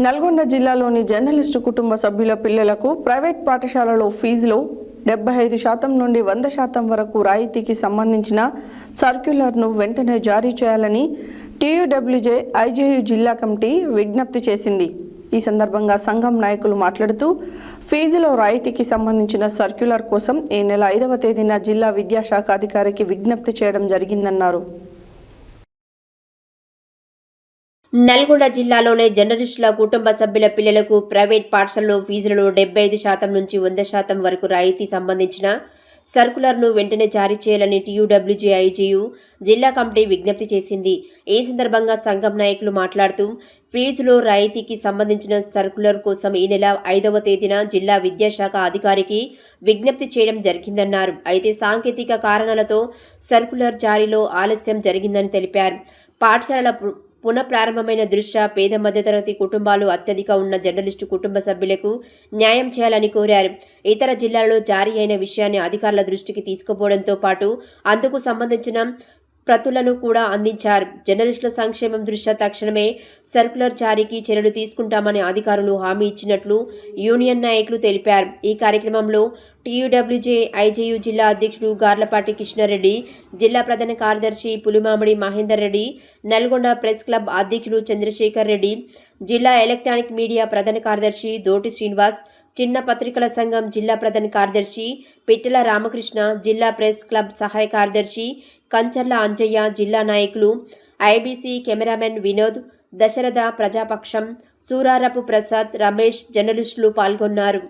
నల్గొండ జిల్లాలోని జర్నలిస్టు కుటుంబ సభ్యుల పిల్లలకు ప్రైవేట్ పాఠశాలలో ఫీజులో 75% నుండి 100% వరకు రాయితీకి సంబంధించిన సర్క్యులర్ను వెంటనే జారీ చేయాలని టీయూడబ్ల్యూజే ఐజేయు జిల్లా కమిటీ విజ్ఞప్తి చేసింది. ఈ సందర్భంగా సంఘం నాయకులు మాట్లాడుతూ ఫీజులో రాయితీకి సంబంధించిన సర్క్యులర్ కోసం ఈ నెల 5వ తేదీన జిల్లా విద్యాశాఖ అధికారికి విజ్ఞప్తి చేయడం జరిగిందన్నారు. నల్గొండ జిల్లాలోని జర్నలిస్టుల కుటుంబ సభ్యుల పిల్లలకు ప్రైవేట్ పాఠశాలలో ఫీజులలో 75% నుంచి 100% వరకు రాయితీ సంబంధించిన సర్కులర్ను వెంటనే జారీ చేయాలని టీయూడబ్ల్యూజే ఐజేయు జిల్లా కమిటీ విజ్ఞప్తి చేసింది. ఈ సందర్భంగా సంఘం నాయకులు మాట్లాడుతూ ఫీజులో రాయితీకి సంబంధించిన సర్కులర్ కోసం ఈ నెల 5వ తేదీన జిల్లా విద్యాశాఖ అధికారికి విజ్ఞప్తి చేయడం జరిగిందన్నారు. అయితే సాంకేతిక కారణాలతో సర్కులర్ జారీలో ఆలస్యం జరిగిందని తెలిపారు. పాఠశాలల పునఃప్రారంభమైన దృష్ట్యా పేద మధ్యతరగతి కుటుంబాలు అత్యధిక ఉన్న జర్నలిస్టు కుటుంబ సభ్యులకు న్యాయం చేయాలని కోరారు. ఇతర జిల్లాల్లో జారీ అయిన విషయాన్ని అధికారుల దృష్టికి తీసుకుపోవడంతో పాటు అందుకు సంబంధించిన ప్రతులను కూడా అందించారు. జర్నలిస్టుల సంక్షేమం దృష్ట్యా తక్షణమే సర్కులర్ జారీకి చర్యలు తీసుకుంటామని అధికారులు హామీ ఇచ్చినట్లు యూనియన్ నాయకులు తెలిపారు. ఈ కార్యక్రమంలో టీయూడబ్ల్యూజే ఐజేయు జిల్లా అధ్యక్షుడు గార్లపాటి కృష్ణారెడ్డి, జిల్లా ప్రధాన కార్యదర్శి పులిమామిడి మహేందర్ రెడ్డి, నల్గొండ ప్రెస్ క్లబ్ అధ్యక్షుడు చంద్రశేఖర్ రెడ్డి, జిల్లా ఎలక్ట్రానిక్ మీడియా ప్రధాన కార్యదర్శి దోటి శ్రీనివాస్, చిన్న పత్రికల సంఘం జిల్లా ప్రధాన కార్యదర్శి పిట్టల రామకృష్ణ, జిల్లా ప్రెస్ క్లబ్ సహాయ కార్యదర్శి కంచర్ల అంజయ్య, జిల్లా నాయకులు ఐబీసీ కెమెరామెన్ వినోద్, దశరథ, ప్రజాపక్షం, సూరారపు ప్రసాద్, రమేష్, జర్నలిస్టులు పాల్గొన్నారు.